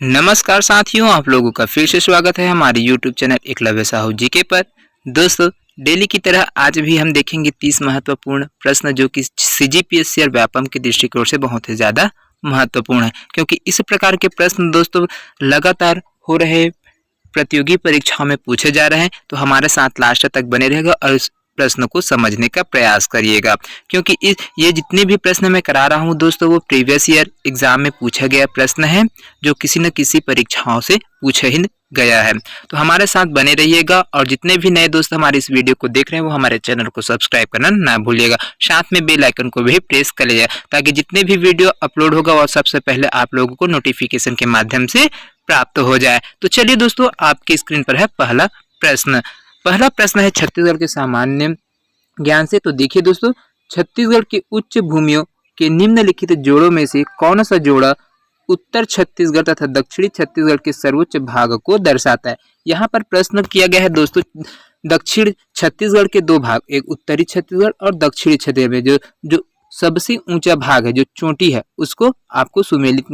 नमस्कार साथियों, आप लोगों का फिर से स्वागत है हमारे YouTube channel Eklavya Sahu GK पर। दोस्तों, डेली की तरह आज भी हम देखेंगे 30 महत्वपूर्ण प्रश्न जो कि सीजीपीएससी और व्यापम के दृष्टिकोण से बहुत ही ज़्यादा महत्वपूर्ण है, क्योंकि इस प्रकार के प्रश्न दोस्तों लगातार हो रहे प्रतियोगी परीक्षाओं में पूछे जा रहे हैं। तो हमारे साथ लास्ट तक बने रहेगा और इस प्रश्न को समझने का प्रयास करिएगा, क्योंकि ये जितने भी प्रश्न मैं करा रहा हूं दोस्तों वो प्रीवियस ईयर एग्जाम में पूछा गया प्रश्न है, जो किसी न किसी परीक्षाओं से पूछा ही गया है। तो हमारे साथ बने रहिएगा और जितने भी नए दोस्त हमारे इस वीडियो को देख रहे हैं वो हमारे चैनल को सब्सक्राइब करना ना भूलिएगा। साथ में बेल आइकन को भी प्रेस कर लीजिए ताकि जितने भी वीडियो अपलोड होगा वो सबसे पहले आप लोगों को नोटिफिकेशन के माध्यम से प्राप्त हो जाए। तो चलिए दोस्तों, आपकी स्क्रीन पर है पहला प्रश्न। पहला प्रश्न है छत्तीसगढ़ के सामान्य ज्ञान से। तो देखिए दोस्तों, छत्तीसगढ़ की उच्च भूमियों के निम्नलिखित जोड़ों में से कौन सा जोड़ा उत्तर छत्तीसगढ़ तथा दक्षिणी छत्तीसगढ़ के सर्वोच्च भाग को दर्शाता है। यहाँ पर प्रश्न किया गया है दोस्तों दक्षिण छत्तीसगढ़ के दो भाग, एक उत्तरी छत्तीसगढ़ और दक्षिणी छत्तीसगढ़ में जो सबसे ऊंचा भाग है, जो चोटी है, उसको आपको सुमेलित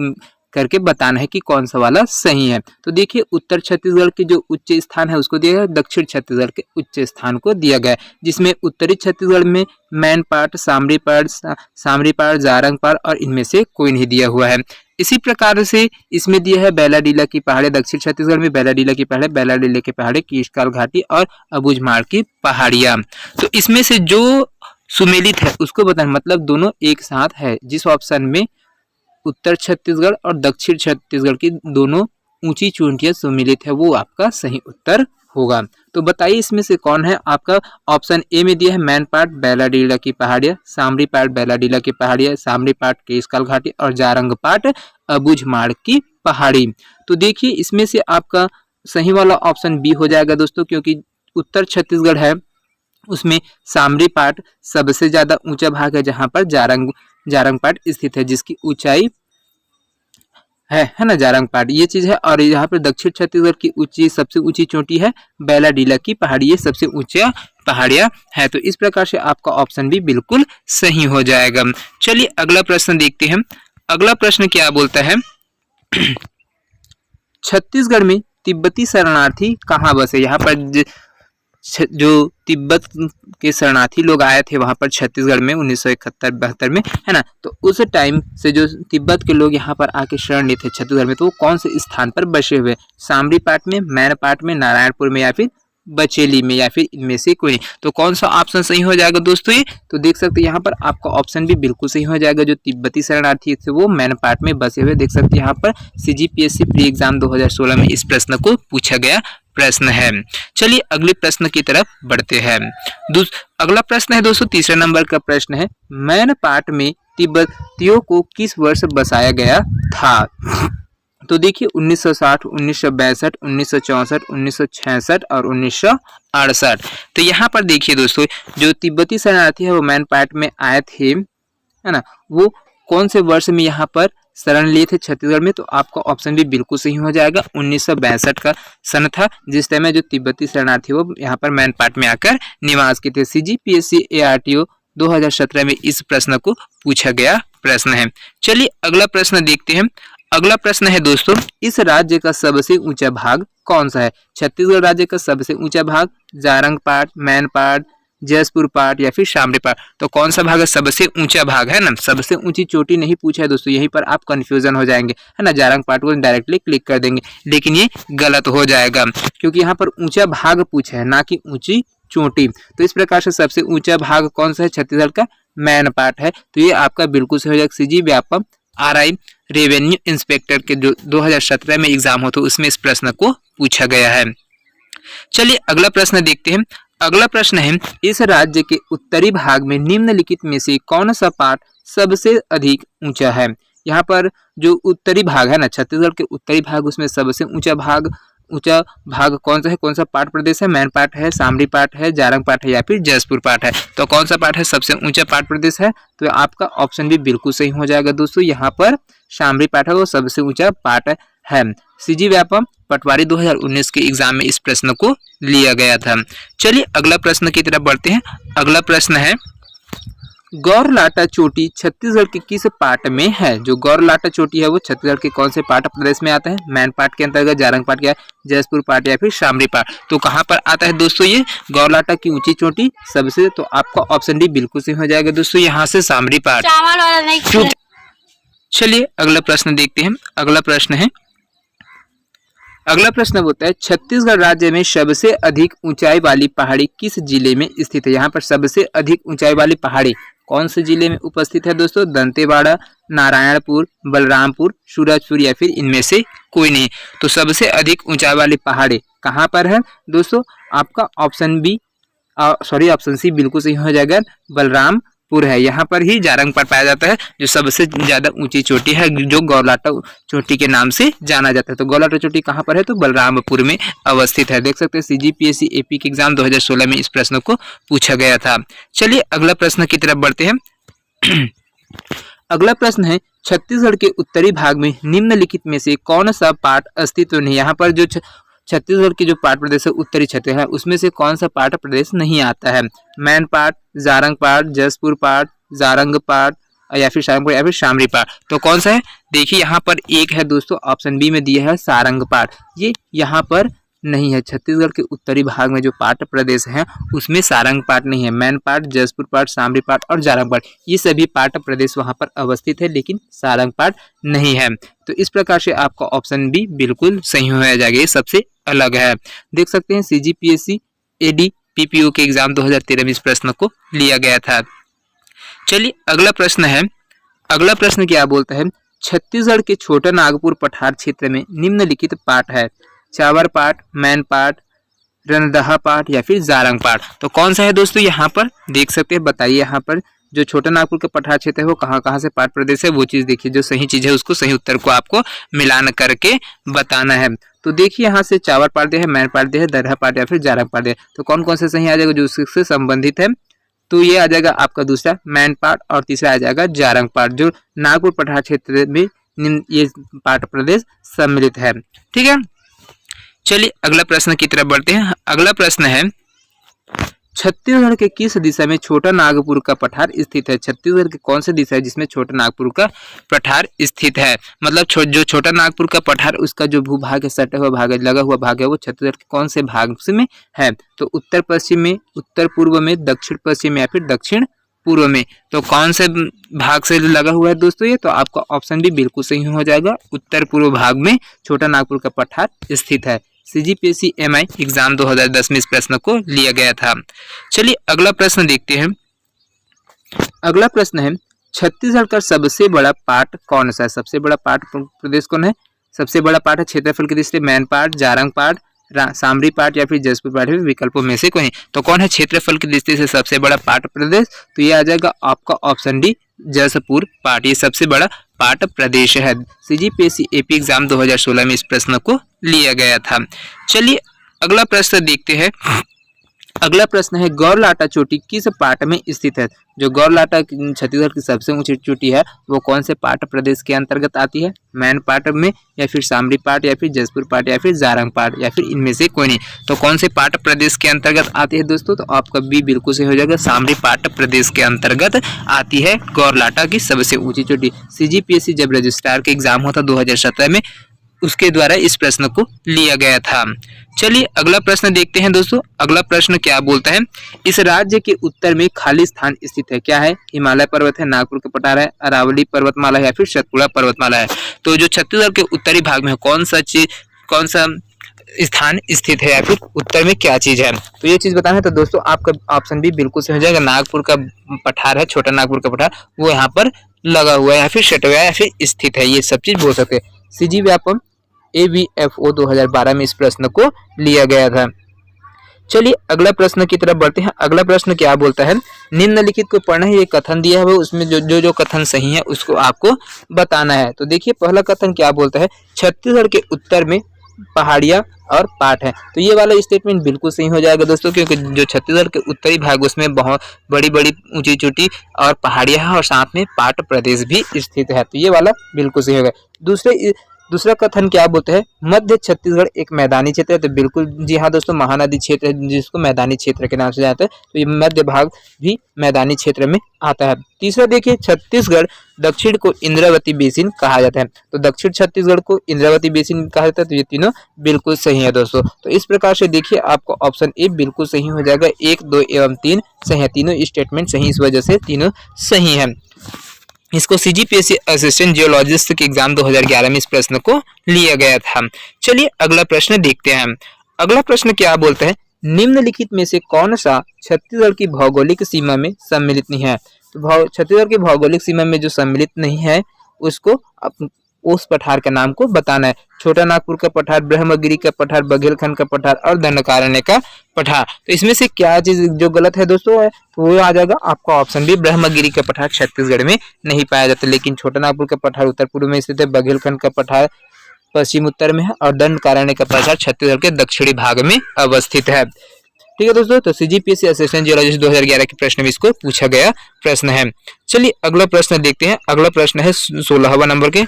करके बताना है कि कौन सा वाला सही है। तो देखिए, उत्तर छत्तीसगढ़ के जो उच्च स्थान है उसको दिया गया, दक्षिण छत्तीसगढ़ के उच्च स्थान को दिया गया, जिसमें उत्तरी छत्तीसगढ़ में मैनपाट, सामरीपाट, जारंगपाट और इनमें से कोई नहीं दिया हुआ है। इसी प्रकार से इसमें दिया है बैलाडीला की पहाड़ी, दक्षिण छत्तीसगढ़ में बैलाडीला की पहाड़ी, बैलाडीला की पहाड़ी, कीशकाल घाटी और अबूझमाड़ की पहाड़ियां। तो इसमें से जो सुमेलित है उसको बताना, मतलब दोनों एक साथ है। जिस ऑप्शन में उत्तर छत्तीसगढ़ और दक्षिण छत्तीसगढ़ की दोनों ऊंची चोटियां सुमेलित है वो आपका सही उत्तर होगा। तो बताइए इसमें से कौन है आपका। ऑप्शन ए में दिया है मैनपाट, बैलाडीला की पहाड़ियां, सामरीपाट, बैलाडीला की पहाड़ियां, सामरीपाट, केशकाल घाटी और जारंगपाट, अबूझमाड़ की पहाड़ी। तो देखिए, इसमें से आपका सही वाला ऑप्शन बी हो जाएगा दोस्तों, क्योंकि उत्तर छत्तीसगढ़ है उसमें सामरीपाट सबसे ज्यादा ऊंचा भाग है, जहां पर जारंगपाट स्थित है, जिसकी ऊंचाई है ना, जारंगपाट ये चीज है। और यहाँ पर दक्षिण छत्तीसगढ़ की सबसे ऊंची चोटी है बैलाडीला की पहाड़ी, ये सबसे ऊंचा पहाड़ियां है। तो इस प्रकार से आपका ऑप्शन भी बिल्कुल सही हो जाएगा। चलिए अगला प्रश्न देखते हैं। अगला प्रश्न क्या बोलता है, छत्तीसगढ़ में तिब्बती शरणार्थी कहाँ बसे। यहाँ पर जो तिब्बत के शरणार्थी लोग आए थे वहां पर छत्तीसगढ़ में 1971-72 में, है ना, तो उस टाइम से जो तिब्बत के लोग यहाँ पर आके शरण लिए थे छत्तीसगढ़ में, तो वो कौन से स्थान पर बसे हुए, सामरीपाट में, मैनपाट में, नारायणपुर में या फिर बचेली में, या फिर इनमें से कोई। तो कौन सा ऑप्शन सही हो जाएगा दोस्तों ये। तो देख सकते हैं यहाँ पर आपका ऑप्शन भी बिल्कुल सही हो जाएगा। जो तिब्बती शरणार्थी थे वो मैनपाट में बसे हुए, देख सकते हैं यहाँ पर सीजीपीएससी प्री एग्जाम 2016 में इस प्रश्न को पूछा गया प्रश्न है। चलिए अगले प्रश्न की तरफ बढ़ते हैं। अगला प्रश्न है दोस्तों, तीसरे नंबर का प्रश्न है, मैनपाट में तिब्बतियों को किस वर्ष बसाया गया था। तो देखिए 1960, 1962, 1964, 1966 और 1968। तो यहाँ पर देखिए दोस्तों, जो तिब्बती शरणार्थी है वो मैनपाट में आए थे, है ना, वो कौन से वर्ष में यहाँ पर शरण लिए थे छत्तीसगढ़ में। तो आपका ऑप्शन भी बिल्कुल सही हो जाएगा। 1962 का सन था जिस टाइम में जो तिब्बती शरणार्थी वो यहाँ पर मैनपाट में आकर निवास किए थे। सीजीपीएससी ARTO 2017 में इस प्रश्न को पूछा गया प्रश्न है। चलिए अगला प्रश्न देखते हैं। अगला प्रश्न है दोस्तों, इस राज्य का सबसे ऊंचा भाग कौन सा है। छत्तीसगढ़ राज्य का सबसे ऊंचा भाग जारंगपाट, मैनपाट, जसपुर पाट या फिर सामरीपाट। तो कौन सा भाग है सबसे ऊंचा भाग, है ना, सबसे ऊंची चोटी नहीं पूछा है दोस्तों, यहीं पर आप कंफ्यूजन हो जाएंगे, है ना। जारंगपाट को डायरेक्टली क्लिक कर देंगे, लेकिन ये गलत हो जाएगा क्योंकि यहाँ पर ऊंचा भाग पूछा है, ना कि ऊंची चोटी। तो इस प्रकार से सबसे ऊंचा भाग कौन सा है छत्तीसगढ़ का, मैनपाट है। तो ये आपका बिल्कुल सही हो जाएगा। CG Vyapam RI revenue inspector के जो 2017 में एग्जाम हो तो उसमें इस प्रश्न को पूछा गया है। चलिए अगला प्रश्न देखते हैं। अगला प्रश्न है, इस राज्य के उत्तरी भाग में निम्नलिखित में से कौन सा पार्ट सबसे अधिक ऊंचा है। यहाँ पर जो उत्तरी भाग है ना, छत्तीसगढ़ के उत्तरी भाग, उसमें सबसे ऊंचा भाग कौन सा है, कौन सा पाट प्रदेश है, मैनपाट है, सामरीपाट है, जारंगपाट है या फिर जसपुर पाट है। तो कौन सा पाट है सबसे ऊंचा पाट प्रदेश है। तो आपका ऑप्शन भी बिल्कुल सही हो जाएगा दोस्तों, यहाँ पर सामरीपाट है वो सबसे ऊंचा पाट है। सीजी व्यापम पटवारी 2019 के एग्जाम में इस प्रश्न को लिया गया था। चलिए अगला प्रश्न की तरफ बढ़ते हैं। अगला प्रश्न है, गौरलाटा चोटी छत्तीसगढ़ के किस पार्ट में है? जो गौरलाटा चोटी है वो छत्तीसगढ़ के कौन से पार्ट प्रदेश में आता है? मैन पार्ट के अंतर्गत, जारंग पार्ट या जसपुर पार्ट या फिर शामरी पार्ट। तो कहाँ पर आता है दोस्तों ये गौरलाटा की ऊंची चोटी सबसे? तो आपका ऑप्शन डी बिल्कुल सही हो जाएगा दोस्तों, यहाँ से शामरी पार्ट। चलिए अगला प्रश्न देखते हैं। अगला प्रश्न होता है छत्तीसगढ़ राज्य में सबसे अधिक ऊंचाई वाली पहाड़ी किस जिले में स्थित है? यहाँ पर सबसे अधिक ऊंचाई वाली पहाड़ी कौन से जिले में उपस्थित है दोस्तों? दंतेवाड़ा, नारायणपुर, बलरामपुर, सूरजपुर या फिर इनमें से कोई नहीं। तो सबसे अधिक ऊंचाई वाली पहाड़ी कहाँ पर है दोस्तों? आपका ऑप्शन सी बिल्कुल सही हो जाएगा, बलरामपुर है। यहाँ पर ही जारंग पार्ट पाया जाता है जो सबसे ज्यादा ऊंची चोटी है, जो गौरलाटा चोटी के नाम से जाना जाता है। तो गौरलाटा चोटी कहाँ पर है? तो बलरामपुर में अवस्थित है। देख सकते हैं सीजीपीएससी एपी के एग्जाम 2016 में इस प्रश्न को पूछा गया था। चलिए अगला प्रश्न की तरफ बढ़ते हैं। अगला प्रश्न है छत्तीसगढ़ के उत्तरी भाग में निम्नलिखित में से कौन सा पार्ट अस्तित्व नहीं? यहाँ पर जो छत्तीसगढ़ की जो पार्ट प्रदेश है उत्तरी छत्तीसगढ़ है उसमें से कौन सा पार्ट प्रदेश नहीं आता है? Main part, Jarang part, Jaspur part, Jarang part या फिर सारंगपुर या फिर शामरी पार्ट। तो कौन सा है? देखिए यहाँ पर एक है दोस्तों, ऑप्शन बी में दिया है सारंग पार्ट, ये यहाँ पर नहीं है। छत्तीसगढ़ के उत्तरी भाग में जो पार्ट प्रदेश है उसमें सारंग पार्ट नहीं है। Main part, Jaspur part, Shamri part और जारंग पार्ट ये सभी पार्ट प्रदेश वहां पर अवस्थित है, लेकिन सारंग पार्ट नहीं है। तो इस प्रकार से आपका ऑप्शन बी बिल्कुल सही हो जाएगा, ये सबसे अलग है। देख सकते हैं सीजीपीएससी एडी पीपीओ के एग्जाम 2013 में इस प्रश्न को लिया गया था। चलिए अगला प्रश्न क्या बोलता है? छत्तीसगढ़ के छोटा नागपुर पठार क्षेत्र में निम्नलिखित पार्ट है? चावर पार्ट, मैन पार्ट, रनदहा पार्ट या फिर जारंग पार्ट। तो कौन सा है दोस्तों? यहाँ पर देख सकते हैं, बताइए यहाँ पर जो छोटा नागपुर का पठार क्षेत्र है वो कहाँ से पार्ट प्रदेश है, वो चीज देखिए। जो सही चीज है उसको सही उत्तर को आपको मिलान करके बताना है। तो देखिए यहाँ से चावर पार्ट दिया है, मैन पार्ट दिया है, दरहा पार्ट या फिर जारंग पार्ट दिया है। तो कौन कौन से सही आ जाएगा जो उससे संबंधित है? तो ये आ जाएगा आपका दूसरा मैन पार्ट और तीसरा आ जाएगा जारंग पार्ट, जो नागपुर पठार क्षेत्र में ये पार्ट प्रदेश सम्मिलित है। ठीक है, चलिए अगला प्रश्न की तरफ बढ़ते हैं। अगला प्रश्न है छत्तीसगढ़ के किस दिशा में छोटा नागपुर का पठार स्थित है? छत्तीसगढ़ के कौन सी दिशा है जिसमें छोटा नागपुर का पठार स्थित है? मतलब जो छोटा नागपुर का पठार उसका जो भूभाग है, सटा हुआ भाग है, लगा हुआ भाग है, वो छत्तीसगढ़ के कौन से भाग में है? तो उत्तर पश्चिम में, उत्तर पूर्व में, दक्षिण पश्चिम में या फिर दक्षिण पूर्व में। तो कौन से भाग से लगा हुआ है दोस्तों ये? तो आपका ऑप्शन भी बिल्कुल सही हो जाएगा, उत्तर पूर्व भाग में छोटा नागपुर का पठार स्थित है। सीजीपीएससी एमआई एग्जाम 2010 में इस प्रश्न को लिया गया था। चलिए अगला प्रश्न देखते हैं। अगला प्रश्न है छत्तीसगढ़ का सबसे बड़ा पार्ट कौन सा है? सबसे बड़ा पार्ट प्रदेश कौन है? सबसे बड़ा पार्ट है क्षेत्रफल की दृष्टि से main part, Jarang part, Shamri part या फिर जसपुर पार्ट, विकल्पों में से कोई। तो कौन है क्षेत्रफल की दृष्टि से सबसे बड़ा पार्ट प्रदेश? तो ये आ जाएगा आपका ऑप्शन डी, जसपुर पार्ट, ये सबसे बड़ा पार्ट प्रदेश है। सीजीपीएससी एपी एग्जाम 2016 में इस प्रश्न को लिया गया था। चलिए अगला प्रश्न देखते हैं। अगला प्रश्न है गौरलाटा चोटी किस पार्ट में स्थित है? जो गौरलाटा छत्तीसगढ़ की सबसे ऊंची चोटी है वो कौन से पार्ट प्रदेश के अंतर्गत आती है? मैन पार्ट में या फिर शामरी पार्ट या फिर जसपुर पार्ट या फिर जारंग पार्ट या फिर इनमें से कोई नहीं। तो कौन से पार्ट प्रदेश के अंतर्गत आती है दोस्तों? तो आपका बी बिल्कुल सही हो जाएगा, शामरी पार्ट प्रदेश के अंतर्गत आती है गौरलाटा की सबसे ऊंची चोटी। सीजीपीएससी जब रजिस्ट्रार का एग्जाम होता 2017 में उसके द्वारा इस प्रश्न को लिया गया था। चलिए अगला प्रश्न देखते हैं दोस्तों। अगला प्रश्न क्या बोलता है? इस राज्य के उत्तर में खाली स्थान स्थित है, क्या है? हिमालय पर्वत है, नागपुर का पठार है, अरावली पर्वतमाला है या फिर सतपुड़ा पर्वतमाला है। तो जो छत्तीसगढ़ के उत्तरी भाग में कौन सा स्थान स्थित है या फिर उत्तर में क्या चीज है? तो ये चीज बताना है। तो दोस्तों आपका ऑप्शन भी बिल्कुल सही हो जाएगा, नागपुर का पठार है, छोटा नागपुर का पठार, वो यहाँ पर लगा हुआ है या फिर सटा हुआ है या फिर स्थित है, ये सब चीज बोल सकते हैं। सीजी व्यापम AVFO 2012 में इस प्रश्न को लिया गया था। चलिए अगला प्रश्न की तरफ बढ़ते हैं। अगला प्रश्न क्या बोलता है? निम्नलिखित को पढ़ना है, ये कथन दिया है, उसमें जो कथन सही है उसको आपको बताना है। तो देखिए पहला कथन क्या बोलता है? छत्तीसगढ़ के उत्तर में पहाड़ियां और पाट है। तो ये वाला स्टेटमेंट बिल्कुल सही हो जाएगा दोस्तों, क्योंकि जो छत्तीसगढ़ के उत्तरी भाग उसमें बहुत बड़ी बड़ी ऊंची चोटी और पहाड़ियां हैं और साथ में पाट प्रदेश भी स्थित है। तो ये वाला बिल्कुल सही होगा। दूसरा कथन क्या बोलते हैं, मध्य छत्तीसगढ़ एक मैदानी क्षेत्र है। तो बिल्कुल जी हाँ दोस्तों, महानदी क्षेत्र है जिसको मैदानी क्षेत्र के नाम से जाता है, तो ये मध्य भाग भी मैदानी क्षेत्र में आता है। तीसरा देखिए, छत्तीसगढ़ दक्षिण को इंद्रावती बेसिन कहा जाता है। तो दक्षिण छत्तीसगढ़ को इंद्रावती बेसिन कहा जाता है। तो ये तीनों बिल्कुल सही है दोस्तों। तो इस प्रकार से देखिए आपको ऑप्शन ए बिल्कुल सही हो जाएगा। 1, 2 एवं 3 सही है, तीनों स्टेटमेंट सही, इस वजह से तीनों सही है। इसको सीजीपीएससी असिस्टेंट जियोलॉजिस्ट के एग्जाम 2011 में इस प्रश्न को लिया गया था। चलिए अगला प्रश्न देखते हैं। अगला प्रश्न क्या बोलता है, निम्नलिखित में से कौन सा छत्तीसगढ़ की भौगोलिक सीमा में सम्मिलित नहीं है। तो छत्तीसगढ़ की भौगोलिक सीमा में जो सम्मिलित नहीं है उसको उस पठार का नाम को बताना है। छोटा नागपुर का पठार, ब्रह्मगिरी का पठार, बघेलखंड का पठार और दंडकारण्य का पठार। तो इसमें से क्या चीज जो गलत है दोस्तों है, तो वो आ जाएगा आपका ऑप्शन बी, ब्रह्मगिरी का पठार छत्तीसगढ़ में नहीं पाया जाता। लेकिन छोटा नागपुर का पठार उत्तर पूर्व में स्थित है, बघेलखंड का पठार पश्चिम उत्तर में है और दंडकारण्य का पठार छत्तीसगढ़ के दक्षिणी भाग में अवस्थित है। ठीक है दोस्तों, तो सीजीपीएससी असिस्टेंट जियोलॉजिस्ट 2011 के प्रश्न में इसको पूछा गया प्रश्न है। चलिए अगला प्रश्न देखते हैं। अगला प्रश्न है 16वां नंबर के,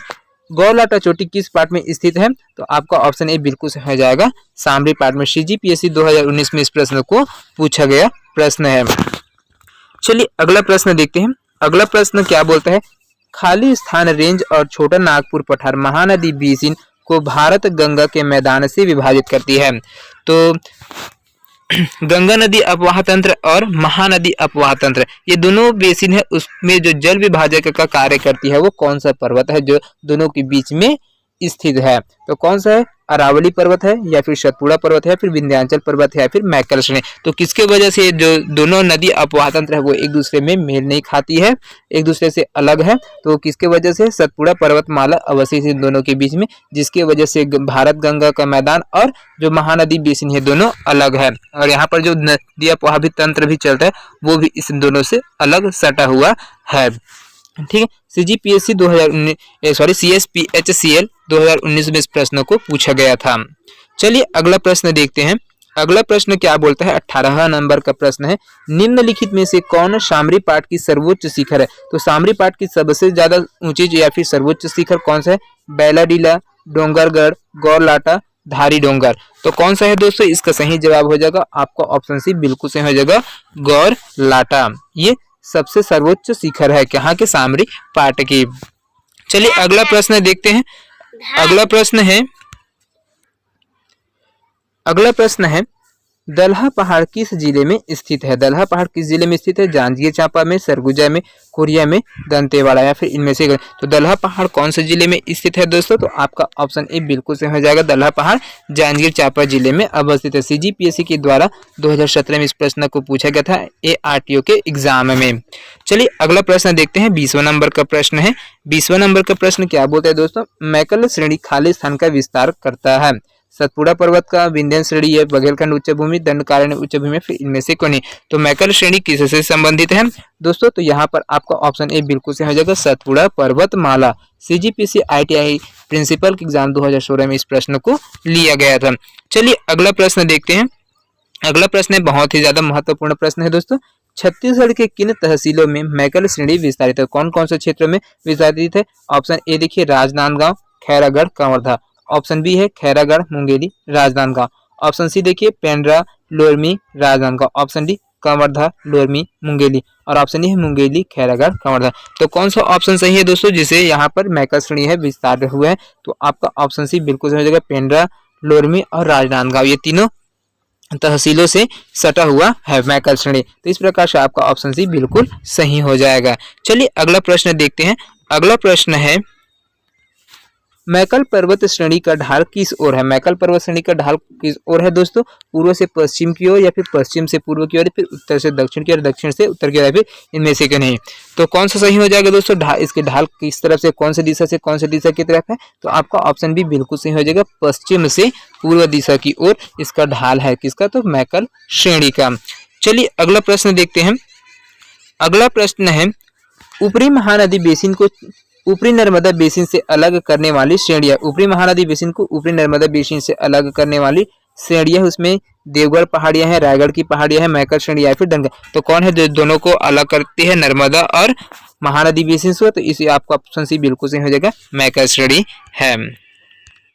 गौरलाटा चोटी किस पार्ट में स्थित है। तो आपका ऑप्शन ए बिल्कुल सही हो जाएगा, सामरी पार्ट में। सीजीपीएससी 2019 में इस प्रश्न को पूछा गया प्रश्न है। चलिए अगला प्रश्न देखते हैं। अगला प्रश्न क्या बोलता है, खाली स्थान रेंज और छोटा नागपुर पठार महानदी बेसिन को भारत गंगा के मैदान से विभाजित करती है। तो गंगा नदी अपवाह तंत्र और महानदी अपवाह तंत्र, ये दोनों बेसिन है, उसमें जो जल विभाजक का कार्य करती है वो कौन सा पर्वत है जो दोनों के बीच में स्थित है। तो कौन सा है, अरावली पर्वत है या फिर सतपुड़ा पर्वत है, फिर विंध्याचल पर्वत है या फिर मैकल श्रेणी। तो किसके वजह से जो दोनों नदी अपवाह तंत्र है वो एक दूसरे में मेल नहीं खाती है, एक दूसरे से अलग है। तो किसके वजह से, सतपुड़ा पर्वतमाला अवस्थित इन दोनों के बीच में, जिसके वजह से भारत गंगा का मैदान और जो महानदी बेसिन है दोनों अलग है। और यहाँ पर जो नदी अपवाह तंत्र भी चलता है वो भी इस दोनों से अलग सटा हुआ है। ठीक है, सीजीपीएससी 2019 सीएसपीएचसीएल 2019 में इस प्रश्न को पूछा गया था। चलिए अगला प्रश्न देखते हैं। अगला प्रश्न क्या बोलता है, 18वां नंबर का प्रश्न है, निम्नलिखित में से कौन सामरी पाट की सर्वोच्च शिखर है। तो सामरी पाट की सबसे ज्यादा ऊंची या फिर सर्वोच्च शिखर कौन सा है, बैलाडीला, डोंगरगढ़, गौरलाटा, धारी डोंगर। तो कौन सा है दोस्तों, इसका सही जवाब हो जाएगा आपका ऑप्शन सी, बिल्कुल सही हो जाएगा, गौरलाटा। ये सबसे सर्वोच्च शिखर है कहाँ के, सामरी पाट की। चलिए अगला प्रश्न देखते हैं। अगला प्रश्न है दलहा पहाड़ किस जिले में स्थित है। दलहा पहाड़ किस जिले में स्थित है, जांजगीर चांपा में, सरगुजा में, कोरिया में, दंतेवाड़ा या फिर इनमें से। तो दलहा पहाड़ कौन से जिले में स्थित है दोस्तों, तो आपका ऑप्शन ए बिल्कुल सही हो जाएगा, दलहा पहाड़ जांजगीर चांपा जिले में अवस्थित है। सीजीपीएससी के द्वारा 2017 में इस प्रश्न को पूछा गया था ARTO के एग्जाम में। चलिए अगला प्रश्न देखते हैं, 20वां नंबर का प्रश्न है। 20वां नंबर का प्रश्न क्या बोलता है दोस्तों, मैकल श्रेणी खाली स्थान का विस्तार करता है। सतपुड़ा पर्वत का, विंध्य श्रेणी है, बघेलखंड उच्च भूमि, दंडकारण्य उच्च भूमि, फिर इनमें से कौन है। तो मैकल श्रेणी किससे संबंधित है दोस्तों, तो यहाँ पर आपका ऑप्शन ए बिल्कुल से हो जाएगा, सतपुड़ा पर्वतमाला। सीजीपीएससी ITI प्रिंसिपल के एग्जाम 2016 में इस प्रश्न को लिया गया था। चलिए अगला प्रश्न देखते हैं। अगला प्रश्न बहुत ही ज्यादा महत्वपूर्ण प्रश्न है दोस्तों, छत्तीसगढ़ के किन तहसीलों में मैकल श्रेणी विस्तारित है। कौन कौन से क्षेत्रों में विस्तारित है। ऑप्शन ए देखिए, राजनांदगांव, खैरागढ़, कंवरधा। ऑप्शन बी है खैरागढ़, मुंगेली, राजनांदगांव। ऑप्शन सी देखिए, पेंड्रा, लोरमी, राजनांदगांव। Option D, Kawardha, Lormi, Mungeli. और ऑप्शन ई है मुंगेली, खैरागढ़, कंवरधा। तो कौन सा ऑप्शन सही है दोस्तों, जिसे यहाँ पर मैकल श्रेणी है विस्तार हुआ है। तो आपका ऑप्शन सी बिल्कुल सही हो जाएगा, पेंड्रा, लोरमी और राजनांदगांव, ये तीनों तहसीलों से सटा हुआ है मैकल श्रेणी। तो इस प्रकार से आपका ऑप्शन सी बिल्कुल सही हो जाएगा। चलिए अगला प्रश्न देखते हैं। अगला प्रश्न है, मैकल पर्वत श्रेणी का ढाल किस ओर है। मैकल पर्वत श्रेणी का ढाल किस ओर है दोस्तों, पूर्व से पश्चिम की ओर या फिर पश्चिम से पूर्व की ओर, फिर उत्तर से दक्षिण की ओर, दक्षिण से उत्तर की ओर, या फिर इनमें से नहीं। तो कौन सा सही हो जाएगा दोस्तों, इसके ढाल किस तरफ से, कौन सी दिशा से कौन सी दिशा की तरफ है। तो आपका ऑप्शन भी बिल्कुल सही हो जाएगा, पश्चिम से पूर्व दिशा की ओर इसका ढाल है। किसका, तो मैकल श्रेणी का। चलिए अगला प्रश्न देखते हैं। अगला प्रश्न है, ऊपरी महानदी बेसिन को ऊपरी नर्मदा बेसिन से अलग करने वाली श्रेणियां। ऊपरी महानदी बेसिन को ऊपरी नर्मदा बेसिन से अलग करने वाली श्रेणियां, उसमें देवगढ़ पहाड़ियां हैं, रायगढ़ की पहाड़ियां हैं, मैकल श्रेणी या फिर डंगा। तो कौन है जो दोनों को अलग करती है, नर्मदा और महानदी बेसिन से। तो इसे आपका ऑप्शन सी बिल्कुल सही हो जाएगा, मैकल श्रेणी है।